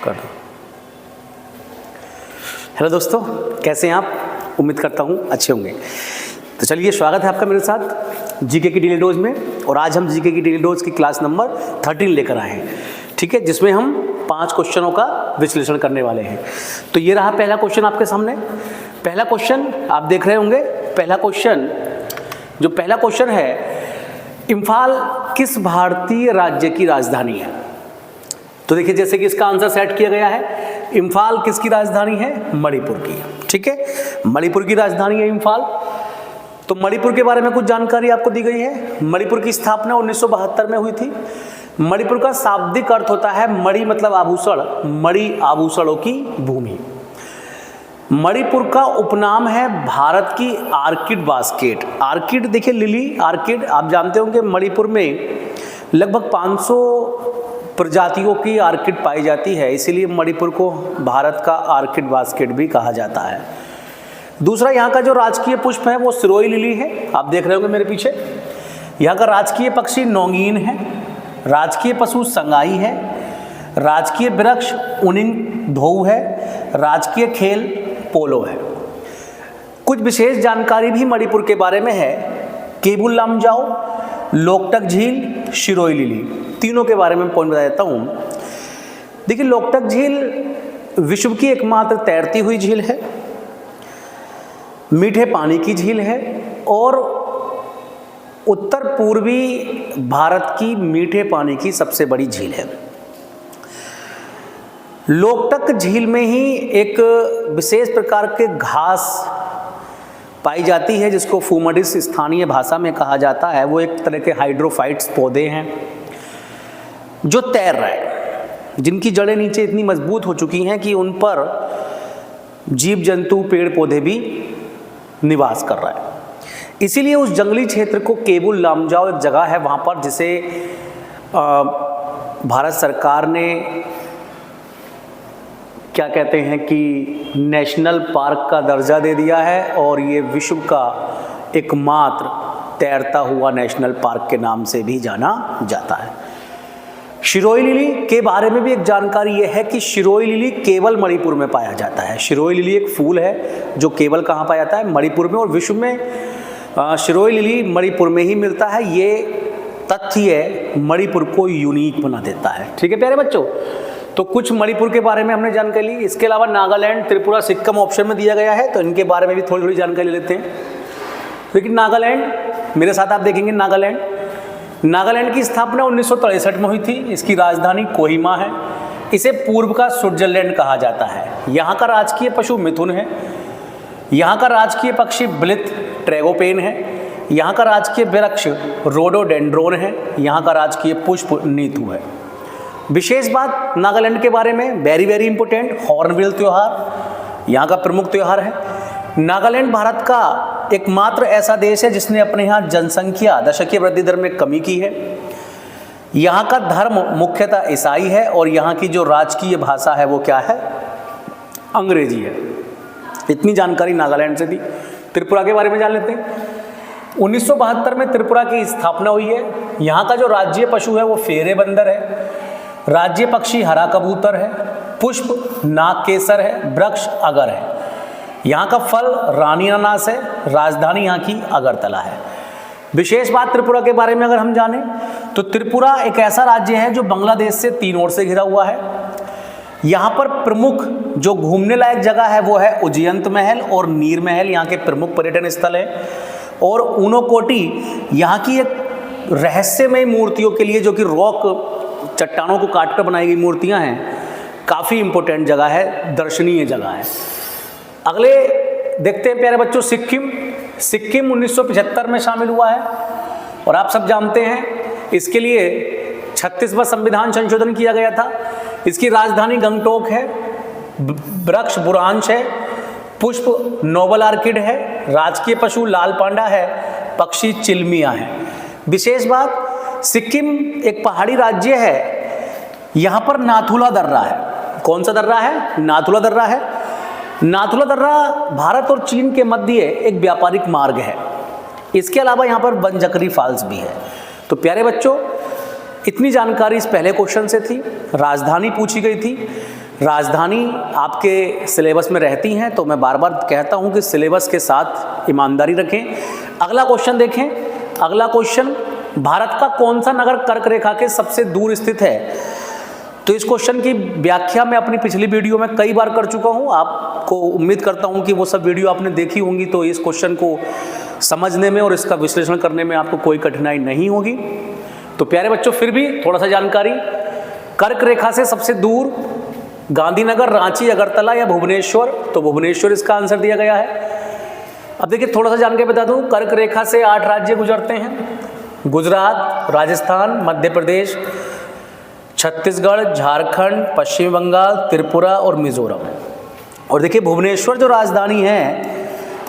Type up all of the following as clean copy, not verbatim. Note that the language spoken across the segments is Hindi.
कर दो। हेलो दोस्तों, कैसे हैं आप? उम्मीद करता हूँ अच्छे होंगे। तो चलिए, स्वागत है आपका मेरे साथ जीके की डेली डोज में। और आज हम जीके की डेली डोज की क्लास नंबर 13 लेकर आए हैं, ठीक है, जिसमें हम 5 क्वेश्चनों का विश्लेषण करने वाले हैं। तो ये रहा पहला क्वेश्चन आपके सामने। पहला क्वेश्चन आप देख रहे होंगे। पहला क्वेश्चन है, इम्फाल किस भारतीय राज्य की राजधानी है? तो देखिए, जैसे कि इसका आंसर सेट किया गया है, इम्फाल किसकी राजधानी है? मणिपुर की, ठीक है, मणिपुर की राजधानी है इम्फाल। तो मणिपुर के बारे में कुछ जानकारी आपको दी गई है। मणिपुर की स्थापना 1972 में हुई थी। मणिपुर का शाब्दिक अर्थ होता है मणि मतलब आभूषण, मणि आभूषणों की भूमि। मणिपुर का उपनाम है भारत की आर्किड बास्केट। आर्किड देखिए, लिली आर्किड, आप जानते होंगे मणिपुर में लगभग 500 प्रजातियों की आर्किड पाई जाती है, इसीलिए मणिपुर को भारत का आर्किड बास्केट भी कहा जाता है। दूसरा, यहाँ का जो राजकीय पुष्प है वो सिरोही लिली है, आप देख रहे होंगे मेरे पीछे। यहाँ का राजकीय पक्षी नौगीन है। राजकीय पशु संगाई है। राजकीय वृक्ष उनिंग धोऊ है। राजकीय खेल पोलो है। कुछ विशेष जानकारी भी मणिपुर के बारे में है। केबुल लामजाओ, लोकटक झील, सिरोही लिली, तीनों के बारे में पॉइंट बता देता हूँ। देखिए, लोकटक झील विश्व की एकमात्र तैरती हुई झील है, मीठे पानी की झील है और उत्तर पूर्वी भारत की मीठे पानी की सबसे बड़ी झील है। लोकटक झील में ही एक विशेष प्रकार के घास पाई जाती है, जिसको फूमडिस स्थानीय भाषा में कहा जाता है। वो एक तरह के हाइड्रोफाइट्स पौधे हैं जो तैर रहे हैं, जिनकी जड़ें नीचे इतनी मजबूत हो चुकी हैं कि उन पर जीव जंतु पेड़ पौधे भी निवास कर रहा है। इसीलिए उस जंगली क्षेत्र को केबुल लामजाओ एक जगह है वहाँ पर, जिसे भारत सरकार ने क्या कहते हैं कि नेशनल पार्क का दर्जा दे दिया है, और ये विश्व का एकमात्र तैरता हुआ नेशनल पार्क के नाम से भी जाना जाता है। सिरोही लिली के बारे में भी एक जानकारी यह है कि सिरोही लिली केवल मणिपुर में पाया जाता है। सिरोही लिली एक फूल है जो केवल कहाँ पाया जाता है? मणिपुर में। और विश्व में सिरोही लिली मणिपुर में ही मिलता है। ये तथ्य मणिपुर को यूनिक बना देता है, ठीक है प्यारे बच्चों। तो कुछ मणिपुर के बारे में हमने जानकारी ली। इसके अलावा नागालैंड, त्रिपुरा, सिक्किम ऑप्शन में दिया गया है, तो इनके बारे में भी थोड़ी थोड़ी जानकारी ले लेते हैं। लेकिन नागालैंड, मेरे साथ आप देखेंगे नागालैंड की स्थापना 1963 में हुई थी। इसकी राजधानी कोहिमा है। इसे पूर्व का स्विट्जरलैंड कहा जाता है। यहाँ का राजकीय पशु मिथुन है। यहाँ का राजकीय पक्षी ब्लिथ ट्रैगोपेन है। यहाँ का राजकीय वृक्ष रोडोडेंड्रोन है। यहाँ का राजकीय पुष्प नीतू है। विशेष बात नागालैंड के बारे में, वेरी वेरी इंपॉर्टेंट, हॉर्नबिल त्यौहार यहाँ का प्रमुख त्यौहार है। नागालैंड भारत का एकमात्र ऐसा देश है जिसने अपने यहाँ जनसंख्या दशकीय वृद्धि दर में कमी की है। यहाँ का धर्म मुख्यतः ईसाई है और यहाँ की जो राजकीय भाषा है वो क्या है? अंग्रेजी है। इतनी जानकारी नागालैंड से दी। त्रिपुरा के बारे में जान लेते हैं। 1972 में त्रिपुरा की स्थापना हुई है। यहाँ का जो राज्य पशु है वो फेरे बंदर है। राज्य पक्षी हरा कबूतर है। पुष्प नागकेसर है। वृक्ष अगर है। यहाँ का फल रानी अनानास है। राजधानी यहाँ की अगरतला है। विशेष बात त्रिपुरा के बारे में अगर हम जानें तो त्रिपुरा एक ऐसा राज्य है जो बांग्लादेश से 3 ओर से घिरा हुआ है। यहाँ पर प्रमुख जो घूमने लायक जगह है वो है उज्जयंत महल और नीर महल, यहाँ के प्रमुख पर्यटन स्थल है। और ऊनोकोटी यहाँ की एक रहस्यमय मूर्तियों के लिए, जो कि रॉक चट्टानों को काटकर बनाई गई मूर्तियाँ हैं, काफ़ी इंपॉर्टेंट जगह है, दर्शनीय जगह है। अगले देखते हैं प्यारे बच्चों, सिक्किम 1975 में शामिल हुआ है। और आप सब जानते हैं इसके लिए 36वां संविधान संशोधन किया गया था। इसकी राजधानी गंगटोक है। वृक्ष बुरांश है। पुष्प नोबल आर्किड है। राजकीय पशु लाल पांडा है। पक्षी चिलमिया है। विशेष बात, सिक्किम एक पहाड़ी राज्य है। यहाँ पर नाथुला दर्रा है। कौन सा दर्रा है? नाथुला दर्रा है। नाथुला दर्रा भारत और चीन के मध्य एक व्यापारिक मार्ग है। इसके अलावा यहाँ पर बनजकरी फॉल्स भी है। तो प्यारे बच्चों, इतनी जानकारी इस पहले क्वेश्चन से थी। राजधानी पूछी गई थी। राजधानी आपके सिलेबस में रहती हैं, तो मैं बार बार कहता हूं कि सिलेबस के साथ ईमानदारी रखें। अगला क्वेश्चन देखें। अगला क्वेश्चन, भारत का कौन सा नगर कर्क रेखा के सबसे दूर स्थित है? तो इस क्वेश्चन की व्याख्या मैं अपनी पिछली वीडियो में कई बार कर चुका हूं। आपको उम्मीद करता हूं कि वो सब वीडियो आपने देखी होंगी, तो इस क्वेश्चन को समझने में और इसका विश्लेषण करने में आपको कोई कठिनाई नहीं होगी। तो प्यारे बच्चों, फिर भी थोड़ा सा जानकारी। कर्क रेखा से सबसे दूर गांधीनगर, रांची, अगरतला या भुवनेश्वर? तो भुवनेश्वर इसका आंसर दिया गया है। अब देखिए, थोड़ा सा जान के बता दूं, कर्क रेखा से 8 राज्य गुजरते हैं: गुजरात, राजस्थान, मध्य प्रदेश, छत्तीसगढ़, झारखंड, पश्चिम बंगाल, त्रिपुरा और मिजोरम। और देखिए, भुवनेश्वर जो राजधानी है,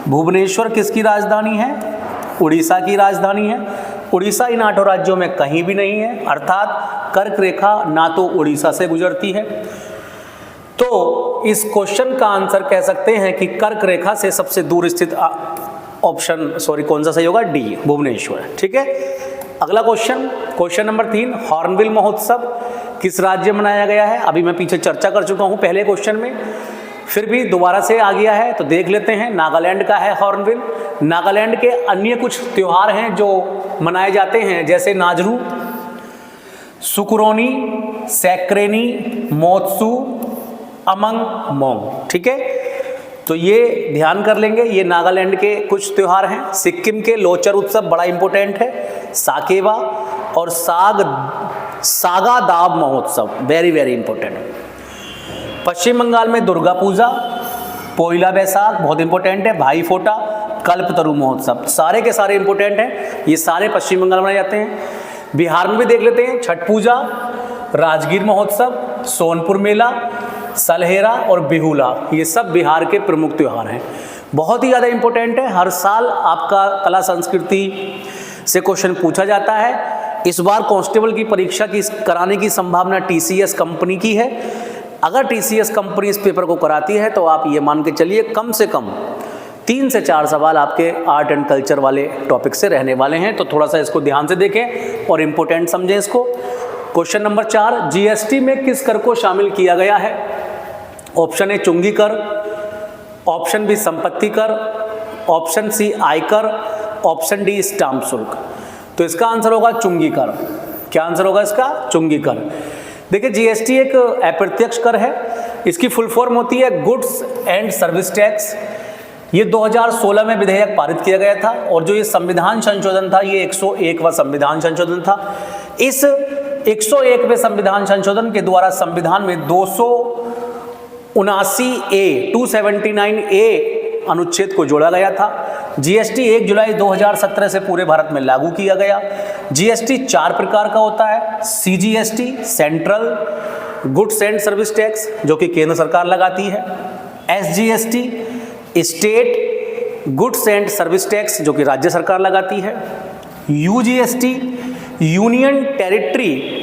भुवनेश्वर किसकी राजधानी है? उड़ीसा की राजधानी है। उड़ीसा इन 8 राज्यों में कहीं भी नहीं है, अर्थात कर्क रेखा ना तो उड़ीसा से गुजरती है। तो इस क्वेश्चन का आंसर कह सकते हैं कि कर्क रेखा से सबसे दूर स्थित कौन सा सही होगा? डी, भुवनेश्वर। ठीक है। अगला क्वेश्चन, क्वेश्चन नंबर 3, हॉर्नबिल महोत्सव किस राज्य में मनाया गया है? अभी मैं पीछे चर्चा कर चुका हूं पहले क्वेश्चन में, फिर भी दोबारा से आ गया है तो देख लेते हैं। नागालैंड का है हॉर्नबिल। नागालैंड के अन्य कुछ त्योहार हैं जो मनाए जाते हैं, जैसे नाजरू, सुकुरोनी, सैक्रेनी, मोत्सू, अमंग मोंग। ठीक है, तो ये ध्यान कर लेंगे, ये नागालैंड के कुछ त्योहार हैं। सिक्किम के लोचर उत्सव बड़ा इंपॉर्टेंट है, साकेवा और सागा दाब महोत्सव, वेरी वेरी इंपॉर्टेंट। पश्चिम बंगाल में दुर्गा पूजा, पोइला बैसाख बहुत इंपॉर्टेंट है, भाई फोटा, कल्पतरु महोत्सव, सारे के सारे इंपॉर्टेंट हैं, ये सारे पश्चिम बंगाल में मनाए जाते हैं। बिहार में भी देख लेते हैं, छठ पूजा, राजगीर महोत्सव, सोनपुर मेला, सलहेरा और बिहुला, ये सब बिहार के प्रमुख त्योहार हैं, बहुत ही ज़्यादा इंपॉर्टेंट है। हर साल आपका कला संस्कृति से क्वेश्चन पूछा जाता है। इस बार कांस्टेबल की परीक्षा की कराने की संभावना TCS कंपनी की है। अगर TCS कंपनी इस पेपर को कराती है तो आप ये मान के चलिए कम से कम 3 से 4 सवाल आपके आर्ट एंड कल्चर वाले टॉपिक से रहने वाले हैं, तो थोड़ा सा इसको ध्यान से देखें और इम्पोर्टेंट समझें इसको। क्वेश्चन नंबर 4, GST में किस कर को शामिल किया गया है? ऑप्शन ए चुंगी कर, ऑप्शन बी संपत्ति कर, ऑप्शन सी आयकर, ऑप्शन डी स्टाम्प शुल्क। तो इसका आंसर होगा चुंगी कर। क्या आंसर होगा इसका? चुंगी कर। देखिए, GST एक अप्रत्यक्ष कर है, इसकी फुल फॉर्म होती है गुड्स एंड सर्विस टैक्स। ये 2016 में विधेयक पारित किया गया था और जो ये संविधान संशोधन था, ये 101वां संविधान संशोधन था। इस 101वें संविधान संशोधन के द्वारा संविधान में 279A अनुच्छेद को जोड़ा गया था। GST 1 जुलाई 2017 से पूरे भारत में लागू किया गया। GST 4 प्रकार का होता है: CGST central goods and service tax जो कि केंद्र सरकार लगाती है, SGST state goods and service tax जो कि राज्य सरकार लगाती है, UGST union territory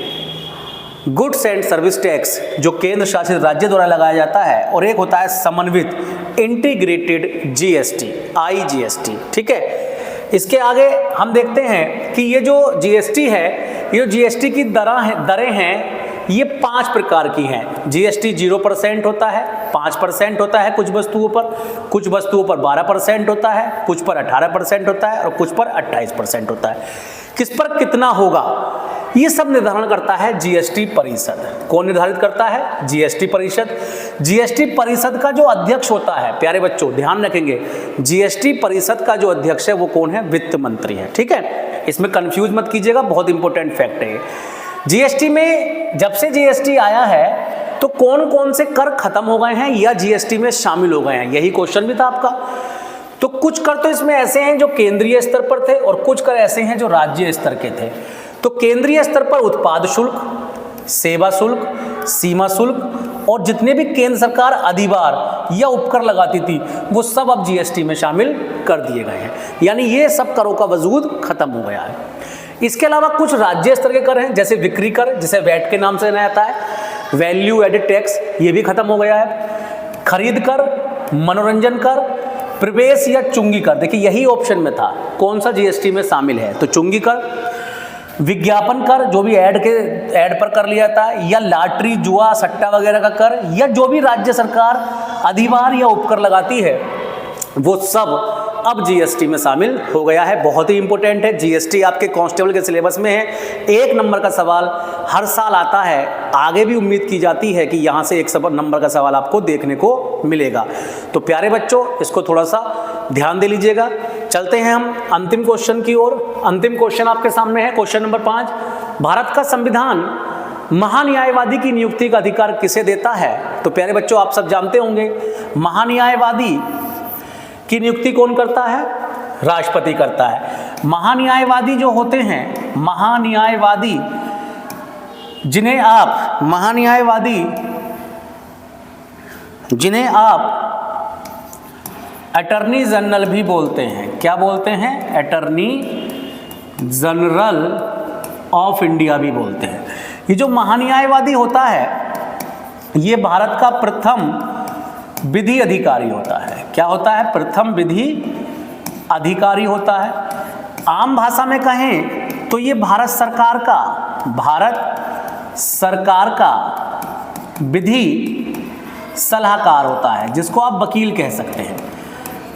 goods and service tax जो केंद्र शासित राज्य द्वारा लगाया जाता है, और एक होता है समन्वित इंटीग्रेटेड GST IGST। ठीक है, इसके आगे हम देखते हैं कि ये जो GST है, ये GST की दरें हैं, ये 5 प्रकार की हैं। GST 0% होता है, 5% होता है कुछ वस्तुओं पर 12% होता है, कुछ पर 18% होता है और कुछ पर 28% होता है। किस पर कितना होगा, ये सब निर्धारण करता है GST परिषद। कौन निर्धारित करता है? GST परिषद। GST परिषद का जो अध्यक्ष होता है, प्यारे बच्चों ध्यान रखेंगे, GST परिषद का जो अध्यक्ष है वो कौन है? वित्त मंत्री है। ठीक है, इसमें कंफ्यूज मत कीजिएगा, बहुत इंपॉर्टेंट फैक्ट है। GST में जब से GST आया है तो कौन कौन से कर खत्म हो गए हैं या GST में शामिल हो गए हैं, यही क्वेश्चन भी था आपका। तो कुछ कर तो इसमें ऐसे हैं जो केंद्रीय स्तर पर थे और कुछ कर ऐसे हैं जो राज्य स्तर के थे। तो केंद्रीय स्तर पर उत्पाद शुल्क, सेवा शुल्क, सीमा शुल्क और जितने भी केंद्र सरकार अधिभार या उपकर लगाती थी वो सब अब GST में शामिल कर दिए गए हैं, यानी ये सब करों का वजूद खत्म हो गया है। इसके अलावा कुछ राज्य स्तर के कर हैं, जैसे बिक्री कर, जिसे वैट के नाम से जाना जाता है, वैल्यू एडेड टैक्स, ये भी खत्म हो गया है। खरीद कर, मनोरंजन कर, प्रवेश या चुंगी कर, देखिए यही ऑप्शन में था कौन सा GST में शामिल है, तो चुंगी कर। विज्ञापन कर, जो भी ऐड पर कर लिया जाता है, या लॉटरी जुआ सट्टा वगैरह का कर, या जो भी राज्य सरकार अधिभार या उपकर लगाती है, वो सब अब जीएसटी में शामिल हो गया है। बहुत ही इंपॉर्टेंट है, जीएसटी आपके कांस्टेबल के सिलेबस में है। 1 नंबर का सवाल हर साल आता है, आगे भी उम्मीद की जाती है कि यहाँ से 1 नंबर का सवाल आपको देखने को मिलेगा। तो प्यारे बच्चों, इसको थोड़ा सा ध्यान दे लीजिएगा। चलते हैं हम अंतिम क्वेश्चन की ओर। अंतिम क्वेश्चन आपके सामने है, क्वेश्चन नंबर 5। भारत का संविधान महान्यायवादी की नियुक्ति का अधिकार किसे देता है? तो प्यारे बच्चों, आप सब जानते होंगे महान्यायवादी की नियुक्ति कौन करता है? राष्ट्रपति करता है। महान्यायवादी जो होते हैं, महान्यायवादी जिन्हें आप अटॉर्नी जनरल भी बोलते हैं। क्या बोलते हैं? अटॉर्नी जनरल ऑफ इंडिया भी बोलते हैं। ये जो महान्यायवादी होता है, ये भारत का प्रथम विधि अधिकारी होता है। क्या होता है? प्रथम विधि अधिकारी होता है। आम भाषा में कहें तो ये भारत सरकार का विधि सलाहकार होता है, जिसको आप वकील कह सकते हैं।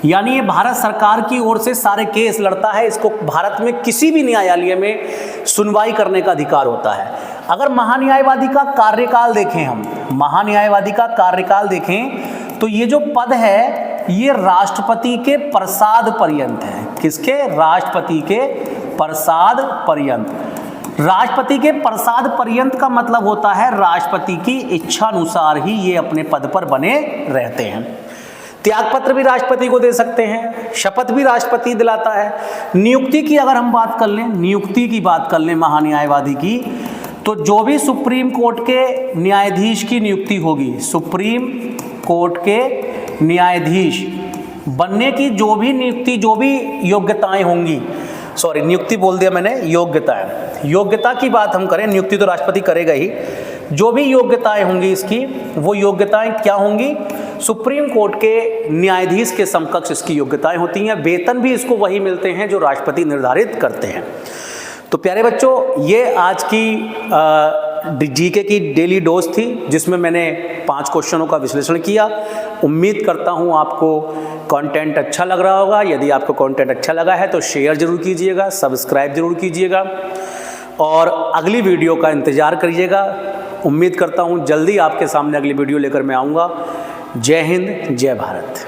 यानी ये भारत सरकार की ओर से सारे केस लड़ता है। इसको भारत में किसी भी न्यायालय में सुनवाई करने का अधिकार होता है। अगर महान्यायवादी का कार्यकाल देखें, हम महान्यायवादी का कार्यकाल देखें तो ये जो पद है, ये राष्ट्रपति के प्रसाद पर्यंत है। किसके? राष्ट्रपति के प्रसाद पर्यंत। राष्ट्रपति के प्रसाद पर्यंत का मतलब होता है राष्ट्रपति की इच्छा अनुसार ही ये अपने पद पर बने रहते हैं। त्यागपत्र भी राष्ट्रपति को दे सकते हैं, शपथ भी राष्ट्रपति दिलाता है। नियुक्ति की अगर हम बात कर लें, नियुक्ति की बात कर लें महान्यायवादी की, तो जो भी सुप्रीम कोर्ट के न्यायाधीश की नियुक्ति होगी, सुप्रीम कोर्ट के न्यायाधीश बनने की जो भी नियुक्ति, जो भी योग्यताएं होंगी, सॉरी नियुक्ति बोल दिया मैंने, योग्यताएं, योग्यता की बात हम करें, नियुक्ति तो राष्ट्रपति करेगा ही। जो भी योग्यताएं होंगी इसकी, वो योग्यताएं क्या होंगी? सुप्रीम कोर्ट के न्यायाधीश के समकक्ष इसकी योग्यताएं होती हैं। वेतन भी इसको वही मिलते हैं जो राष्ट्रपति निर्धारित करते हैं। तो प्यारे बच्चों, ये आज की जीके की डेली डोज थी, जिसमें मैंने 5 क्वेश्चनों का विश्लेषण किया। उम्मीद करता हूँ आपको कंटेंट अच्छा लग रहा होगा। यदि आपको कंटेंट अच्छा लगा है तो शेयर जरूर कीजिएगा, सब्सक्राइब जरूर कीजिएगा और अगली वीडियो का इंतज़ार करिएगा। उम्मीद करता हूँ जल्दी आपके सामने अगली वीडियो लेकर मैं आऊँगा। जय हिंद, जय भारत।